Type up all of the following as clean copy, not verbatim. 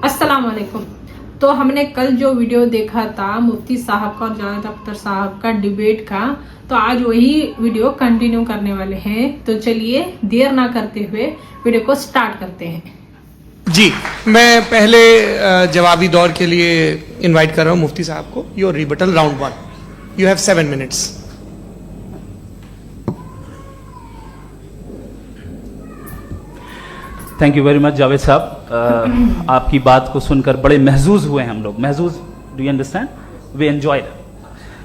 अस्सलाम वालेकुम। तो हमने कल जो वीडियो देखा था मुफ्ती साहब का और जावेद अख्तर साहब का डिबेट का, तो आज वही वीडियो कंटिन्यू करने वाले हैं। तो चलिए देर ना करते हुए वीडियो को स्टार्ट करते हैं। जी, मैं पहले जवाबी दौर के लिए इनवाइट कर रहा हूं मुफ्ती साहब को। Your rebuttal round 1, you have 7 minutes. Thank you very much Javed साहब, आपकी बात को सुनकर बड़े महजूज हुए हम लोग। महजूज, do you understand? We enjoyed.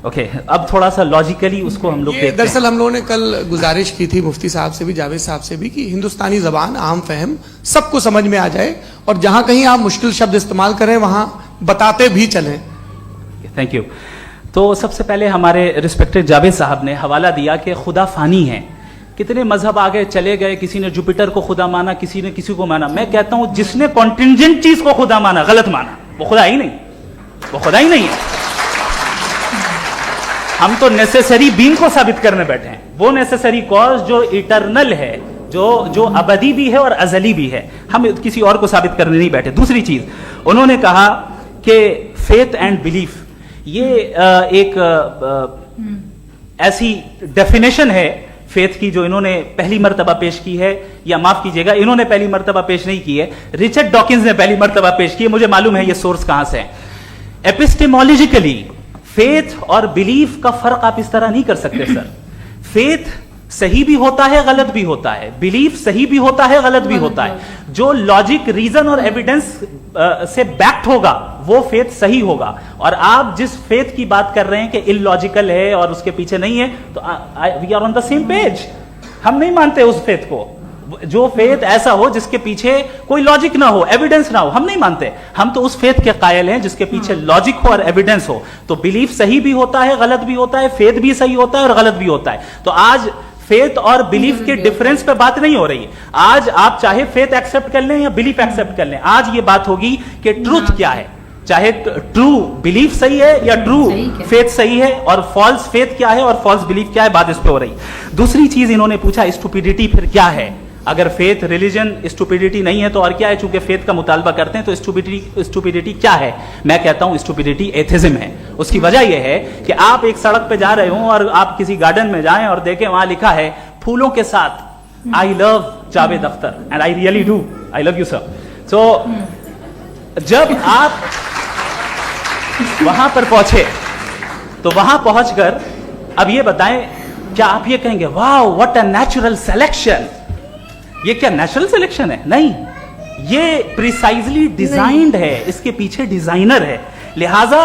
Okay, अब थोड़ा सा लॉजिकली उसको हम लोग देखते हैं। दरअसल हम लोगों ने कल गुजारिश की थी मुफ्ती साहब से भी, जावेद साहब से भी, कि हिंदुस्तानी जबान आम फहम सबको समझ में आ जाए और जहां कहीं आप मुश्किल शब्द इस्तेमाल करें वहां बताते भी चलें। Thank you. तो सबसे पहले हमारे रिस्पेक्टेड जावेद साहब ने हवाला दिया कि खुदा फानी है। कितने मजहब आगे चले गए, किसी ने जुपिटर को खुदा माना, किसी ने किसी को माना। मैं कहता हूं जिसने कॉन्टिंजेंट चीज को खुदा माना, गलत माना, वो खुदा ही नहीं, वो खुदा ही नहीं है। हम तो नेसेसरी बीइंग को साबित करने बैठे हैं, वो नेसेसरी कॉज जो इटरनल है, जो अबदी भी है और अजली भी है। हम किसी और को साबित करने नहीं बैठे। दूसरी चीज उन्होंने कहा कि फेथ एंड बिलीफ, ये एक ऐसी डेफिनेशन है फेथ की जो इन्होंने पहली मर्तबा पेश की है, या माफ कीजिएगा इन्होंने पहली मर्तबा पेश नहीं की है, रिचर्ड डॉकिंस ने पहली मर्तबा पेश की है। मुझे मालूम है ये सोर्स कहां से है। एपिस्टेमोलॉजिकली फेथ और बिलीफ का फर्क आप इस तरह नहीं कर सकते सर। फेथ सही भी होता है, गलत भी होता है। बिलीफ सही भी होता है, गलत भी होता है। जो लॉजिक, रीजन और एविडेंस से बैक्ड होगा वो फेथ सही होगा। और आप जिस फेथ की बात कर रहे हैं कि इलॉजिकल है और उसके पीछे नहीं है, तो we are on the same page. हम नहीं मानते उस फेथ को। जो फेथ ऐसा हो जिसके पीछे कोई लॉजिक ना हो, एविडेंस ना हो, हम नहीं मानते। हम तो उस फेथ के कायल हैं जिसके पीछे लॉजिक हो और एविडेंस हो। तो बिलीफ सही भी होता है, गलत भी होता है, फेथ भी सही होता है और गलत भी होता है। तो आज फेथ और बिलीफ के डिफरेंस पे बात नहीं हो रही है। आज आप चाहे फेथ एक्सेप्ट कर लें या बिलीफ एक्सेप्ट कर लें, आज ये बात होगी कि ट्रूथ क्या है। चाहे ट्रू बिलीफ सही है या ट्रू फेथ सही है, और फॉल्स फेथ क्या है और फॉल्स बिलीफ क्या है, बात इस पे हो रही। दूसरी चीज इन्होंने पूछा स्टुपिडिटी फिर क्या है। अगर फेथ रिलीजन स्टुपिडिटी नहीं है तो और क्या है? चूंकि फेथ का मुतालबा करते हैं तो स्टुपिडिटी क्या है? मैं कहता हूं स्टुपिडिटी एथिज्म है। उसकी वजह यह है कि आप एक सड़क पे जा रहे हो और आप किसी गार्डन में जाएं और देखें वहां लिखा है फूलों के साथ I love Javed Akhtar, and I really do, I love you sir. So जब आप वहां पर पहुंचे तो वहां पहुंचकर अब ये बताएं, क्या आप ये कहेंगे वाह व्हाट अ नेचुरल सिलेक्शन? ये क्या नेचुरल सिलेक्शन है? नहीं, ये प्रिसाइजली डिजाइंड है, इसके पीछे डिजाइनर है। लिहाजा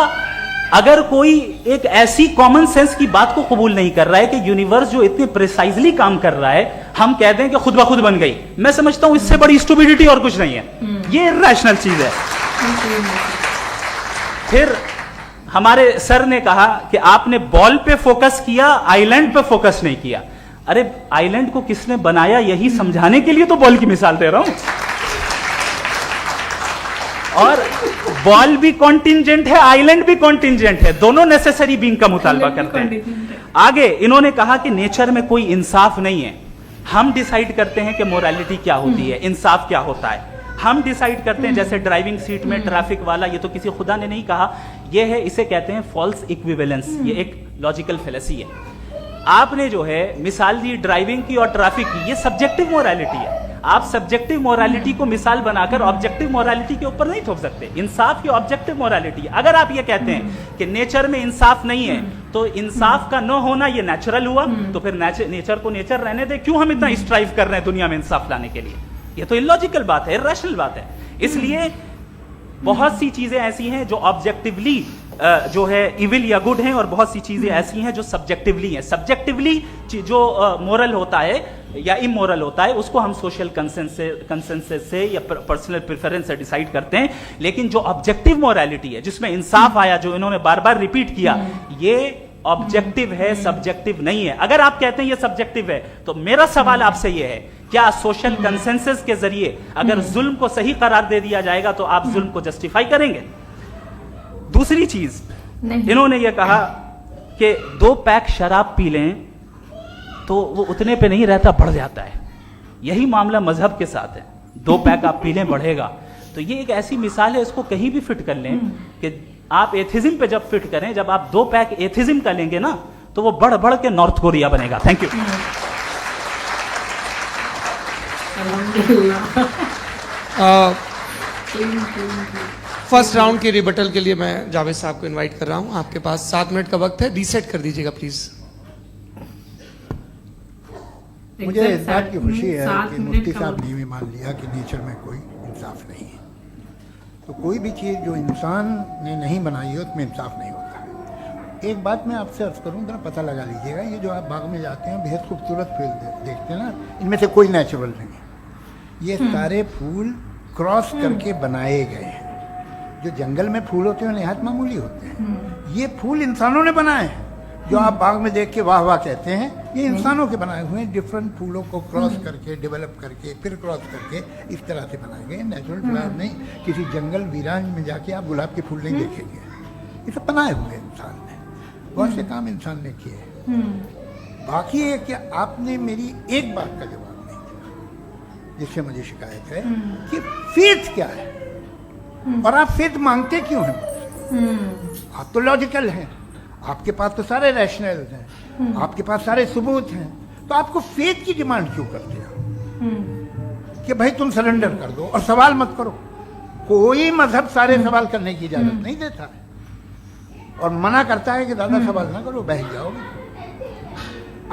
अगर कोई एक ऐसी कॉमन सेंस की बात को कबूल नहीं कर रहा है कि यूनिवर्स जो इतने प्रिसाइजली काम कर रहा है, हम कह दें कि खुद ब खुद बन गई, मैं समझता हूं इससे बड़ी स्टुपिडिटी और कुछ नहीं है। ये इर्रेशनल चीज है। फिर हमारे सर ने कहा कि आपने बॉल पे फोकस किया, आइलैंड पे फोकस नहीं किया। अरे आइलैंड को किसने बनाया यही समझाने के लिए तो बॉल की मिसाल दे रहा हूं। और बॉल भी कॉन्टिंजेंट है, आइलैंड भी कॉन्टिंजेंट है, दोनों नेसेसरी बीइंग का मुतालबा करते हैं। आगे इन्होंने कहा कि नेचर में कोई इंसाफ नहीं है। हम डिसाइड करते हैं कि मोरालिटी क्या होती है, इंसाफ क्या होता है। हम डिसाइड करते हैं, जैसे ड्राइविंग सीट में ट्रैफिक वाला, ये तो किसी खुदा ने नहीं कहा, ये है, इसे कहते हैं फॉल्स इक्विवेलेंस। ये एक लॉजिकल फेलेसी है। आपने जो है मिसाल दी ड्राइविंग की और ट्रैफिक की, ये सब्जेक्टिव मोरालिटी है। आप सब्जेक्टिव मोरालिटी को मिसाल बनाकर ऑब्जेक्टिव मोरालिटी के ऊपर नहीं थोप सकते। इंसाफ की ऑब्जेक्टिव मोरालिटी है। अगर आप ये कहते हैं कि नेचर में इंसाफ नहीं है, तो इंसाफ का न होना ये नेचुरल हुआ, तो फिर नेचर को नेचर रहने दे। क्यों हम इतना स्ट्राइव कर रहे हैं दुनिया में इंसाफ लाने के लिए? ये तो इलॉजिकल बात है, इर्रेशनल बात है। इसलिए बहुत सी चीजें ऐसी हैं जो ऑब्जेक्टिवली जो है इविल या गुड हैं, और बहुत सी चीजें ऐसी हैं जो सब्जेक्टिवली हैं। सब्जेक्टिवली जो मोरल होता है या इमोरल होता है, उसको हम सोशल कंसेंसस से या पर्सनल प्रेफरेंस से डिसाइड करते हैं। लेकिन जो ऑब्जेक्टिव मोरालिटी है, जिसमें इंसाफ आया, जो इन्होंने बार बार रिपीट किया, ये ऑब्जेक्टिव है, सब्जेक्टिव नहीं है। अगर आप कहते हैं ये सब्जेक्टिव है, तो मेरा सवाल आपसे ये है, क्या सोशल कंसेंसस के जरिए अगर जुल्म को सही करार दे दिया जाएगा तो आप जुल्म को जस्टिफाई करेंगे? दूसरी चीज इन्होंने ये कहा कि 2 पैक शराब पी लें तो वो उतने पे नहीं रहता, बढ़ जाता है। यही मामला मजहब के साथ है। 2 पैक आप पी लें बढ़ेगा, तो ये एक ऐसी मिसाल है, इसको कहीं भी फिट कर लें कि आप एथिज्म पे जब फिट करें, जब आप 2 पैक एथिज्म का लेंगे ना, तो वो बढ़ बढ़ के नॉर्थ कोरिया बनेगा। Thank you. फर्स्ट राउंड के रिबटल के लिए मैं जावेद साहब को इनवाइट कर रहा हूं। आपके पास 7 मिनट का वक्त है, रीसेट कर दीजिएगा प्लीज। मुझे इस बात की खुशी है कि मुफ्ती साहब ने भी मान लिया कि नेचर में कोई इंसाफ नहीं है। तो कोई भी चीज़ जो इंसान ने नहीं बनाई है उसमें इंसाफ नहीं होता है। एक बात मैं आपसे अर्ज करूँ, जरा पता लगा लीजिएगा, ये जो आप बाग में जाते हैं बेहद खूबसूरत फूल देखते हैं ना, इनमें से कोई नेचुरल नहीं है। ये सारे फूल क्रॉस करके बनाए गए हैं। जो जंगल में फूल होते हैं नहायत मामूली होते हैं, ये फूल इंसानों ने बनाए हैं। जो आप बाग में देख के वाह वाह कहते हैं, ये इंसानों के बनाए हुए हैं। डिफरेंट फूलों को क्रॉस करके, डेवलप करके, फिर क्रॉस करके इस तरह से बनाए गए। नेचुरल फ्लावर नहीं। किसी जंगल वीरान में जाके आप गुलाब के फूल नहीं देखेंगे। ये सब बनाए हुए इंसान ने, बहुत से काम इंसान ने किए। बाकी है कि आपने मेरी एक बात का जवाब नहीं दिया, जिससे मुझे शिकायत है कि फेथ क्या है और आप फेथ मांगते क्यों हैं? आप तो लॉजिकल हैं, आपके पास तो सारे रैशनल हैं, आपके पास सारे सबूत हैं, तो आपको फेथ की डिमांड क्यों करते हैं कि भाई तुम सरेंडर कर दो और सवाल मत करो? कोई मजहब सारे सवाल करने की इजाजत नहीं देता है और मना करता है कि दादा सवाल ना करो, बह जाओगे।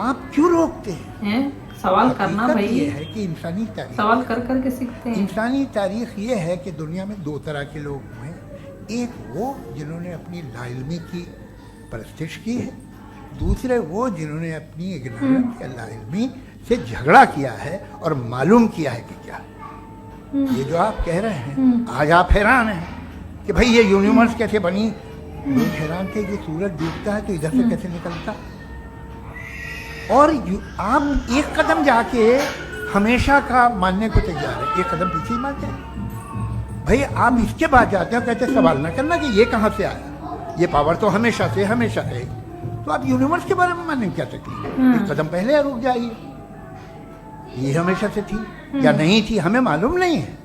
आप क्यों रोकते हैं? सवाल करना भाई, ये है कि इंसानी तारीख, सवाल कर करके सीखते हैं। इंसानी तारीख ये है कि दुनिया में 2 तरह के लोग हुए। एक वो जिन्होंने अपनी लाइल्मी की परस्तिश की है, दूसरे वो जिन्होंने अपनी इग्नोरेंस या लाइल्मी से झगड़ा किया है और मालूम किया है कि क्या है। ये जो आप कह रहे हैं, आज आप हैरान हैं कि भाई ये यूनिवर्स कैसे बनी। लोग हैरान थे कि सूरज डूबता है तो इधर से कैसे निकलता। और आप एक कदम जाके हमेशा का मानने को तैयार है, एक कदम पीछे ही मानते हैं। भाई आप इसके बाद जाते हो, कहते सवाल ना करना कि ये कहाँ से आया, ये पावर तो हमेशा से है। तो आप यूनिवर्स के बारे में मानने में क्या तकलीफ है? एक कदम पहले रुक जाइए, ये हमेशा से थी या नहीं थी हमें मालूम नहीं है।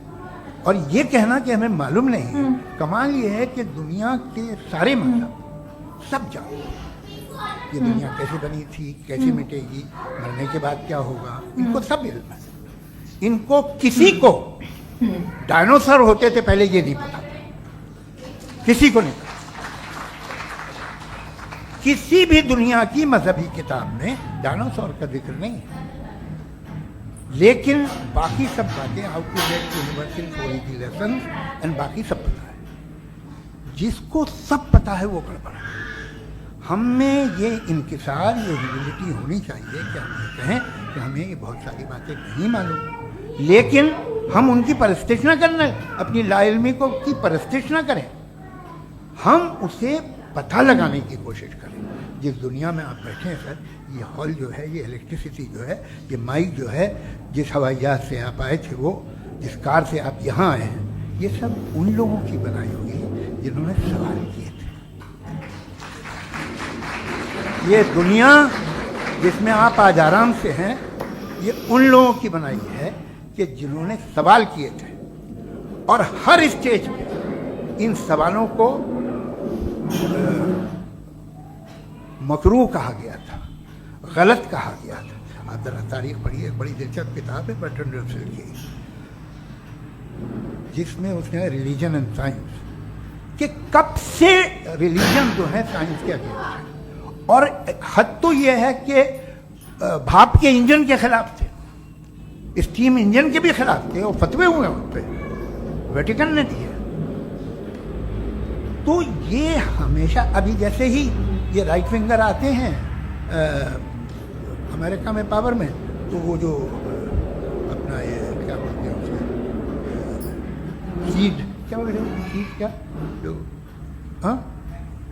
और ये कहना कि हमें मालूम नहीं है, कमाल ये है कि दुनिया के सारे मजहब सब जानते हैं ये दुनिया कैसे बनी थी, कैसे मिटेगी, मरने के बाद क्या होगा, इनको सब इल्म है। इनको किसी को डायनासोर होते थे पहले ये नहीं पता, किसी को नहीं पता। किसी भी दुनिया की मजहबी किताब में डायनासोर का जिक्र नहीं है, लेकिन बाकी सब बातें how to get universal quality lesson and बाकी सब पता है। जिसको सब पता है वो गड़बड़ है। हम में ये इंकिसार, ये ह्यूमिलिटी होनी चाहिए कि हम ये कहें कि हमें ये बहुत सारी बातें नहीं मालूम, लेकिन हम उनकी परस्तिश न करना, अपनी लाइल्मी को की परस्तिश न करें, हम उसे पता लगाने की कोशिश करें। जिस दुनिया में आप बैठे हैं सर, ये हॉल जो है, ये इलेक्ट्रिसिटी जो है, ये माइक जो है, जिस हवाई जहाज से आप आए थे, वो जिस कार से आप यहाँ आए हैं, ये सब उन लोगों की बनाई हुई है जिन्होंने सवाल किए थे। ये दुनिया जिसमें आप आज आराम से हैं, ये उन लोगों की बनाई है कि जिन्होंने सवाल किए थे, और हर स्टेज पे इन सवालों को मकरूह कहा गया था, गलत कहा गया था। आप जरा तारीख पढ़िए, बड़ी दिलचस्प किताब है बर्ट्रैंड रसेल की, जिसमें उसने रिलीजन एंड साइंस कि कब से रिलीजन जो है साइंस के अगेंस्ट है, और हद तो यह है कि भाप के इंजन के खिलाफ थे, स्टीम इंजन के भी खिलाफ थे, और फतवे हुए उन पर, वेटिकन ने दिए। तो ये हमेशा, अभी जैसे ही ये राइट विंगर आते हैं अमेरिका में पावर में, तो वो जो अपना ये क्या बोलते हैं उसे, सीड क्या बोलते हैं, सीड क्या जो, हाँ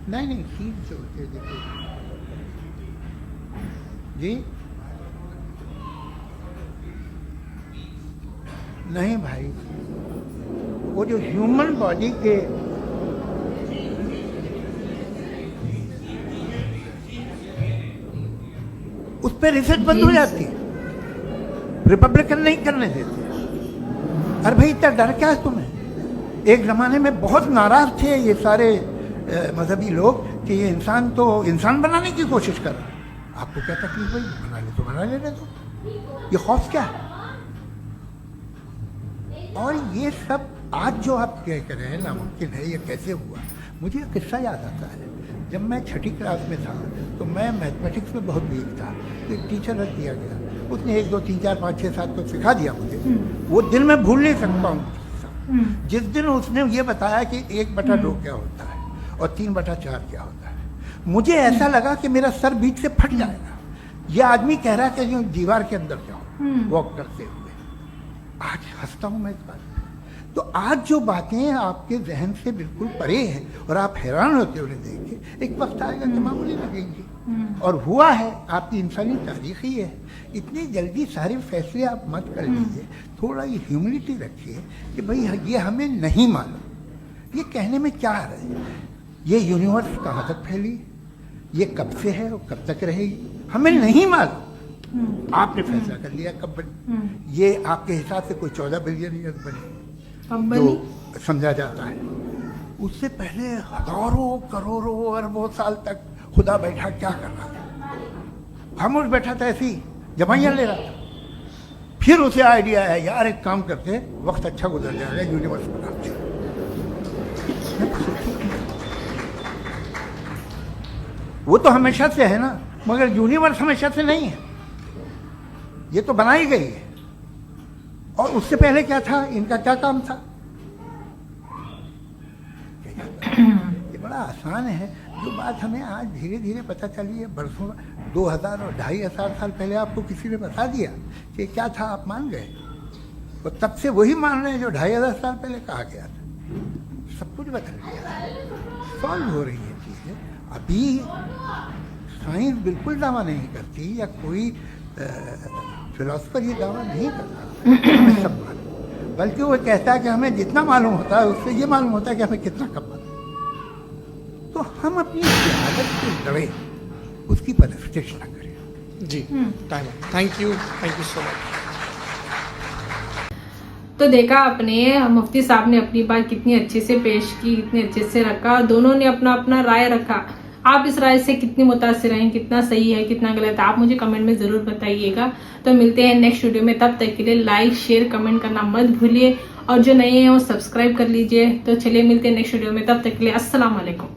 नहीं सीड जो होते हैं, देखो जी, नहीं भाई, वो जो ह्यूमन बॉडी के उस पर रिसर्च बंद हो जाती है, रिपब्लिकन नहीं करने देते। अरे भाई इतना डर क्या है तुम्हें? एक ज़माने में बहुत नाराज़ थे ये सारे मजहबी लोग कि ये इंसान तो इंसान बनाने की कोशिश कर रहा है। आपको क्या तकलीफ हुई? बना ले तो बना लेने दो, ये खौफ क्या है? और ये सब आज जो आप कह रहे हैं नामुमकिन है, ये कैसे हुआ? मुझे एक किस्सा याद आता है। जब मैं छठी क्लास में था तो मैं मैथमेटिक्स में बहुत वीक था, तो एक टीचर रख दिया गया, उसने 1 2 3 4 5 6 7 को सिखा दिया मुझे। वो दिन मैं भूल नहीं सकता हूँ। जिस दिन उसने ये बताया कि 1/2 क्या होता है और 3/4 क्या होता है, मुझे ऐसा लगा कि मेरा सर बीच से फट जाएगा। ये आदमी कह रहा है कि जो दीवार के अंदर जाओ वॉक करते हुए। आज हंसता हूँ मैं इस बात पे। तो आज जो बातें आपके जहन से बिल्कुल परे हैं और आप हैरान होते हुए देख के, एक वक्त आएगा कि मामूली लगेंगे। और हुआ है, आपकी इंसानी तारीख ही है। इतनी जल्दी सारे फैसले आप मत कर लीजिए, थोड़ा ये ह्यूमिलिटी रखिए कि भाई ये हमें नहीं मालूम। ये कहने में क्या है, ये यूनिवर्स कहाँ तक फैली, ये कब से है और कब तक रहेगी, हमें नहीं मालूम। आपने फैसला कर लिया कब बनी, ये आपके हिसाब से कोई 14 बिलियन ईयर बनी जो समझा जाता है। उससे पहले हजारों करोड़ों अरबों साल तक खुदा बैठा क्या कर रहा था? खामोश बैठा था, ऐसी जमाइयाँ ले रहा था। फिर उसे आइडिया है, यार एक काम करते, वक्त अच्छा गुजर जाएगा, यूनिवर्स बनाते। वो तो हमेशा से है ना, मगर यूनिवर्स हमेशा से नहीं है, ये तो बनाई गई है। और उससे पहले क्या था, इनका क्या काम था? ये बड़ा आसान है। जो बात हमें आज धीरे धीरे पता चली है, बरसों 2000 और 2500 साल पहले आपको किसी ने बता दिया कि क्या था, आप मान गए। तो तब से वही मान रहे हैं जो 2500 साल पहले कहा गया था। सब कुछ बदल गया है, सॉल्व हो रही है चीज़ें। अभी साइंस बिल्कुल दावा नहीं करती, या कोई फिलोसफर ये दावा नहीं करता हमें सब मालूम, बल्कि वो कहता है कि हमें जितना मालूम होता है उससे ये मालूम होता है कि हमें कितना कम मालूम। तो हम अपनी आदत से लड़े, उसकी परस्तिश न करें। जी, time. Thank you so much. तो देखा आपने, मुफ्ती साहब ने अपनी बात कितनी अच्छे से पेश की, कितने अच्छे से रखा, दोनों ने अपना अपना राय रखा। आप इस राय से कितने मुतासिर हैं, कितना सही है, कितना गलत है, आप मुझे कमेंट में जरूर बताइएगा। तो मिलते हैं नेक्स्ट वीडियो में, तब तक के लिए लाइक शेयर कमेंट करना मत भूलिए, और जो नए हैं वो सब्सक्राइब कर लीजिए। तो चलिए मिलते हैं नेक्स्ट वीडियो में, तब तक के लिए अस्सलाम वालेकुम।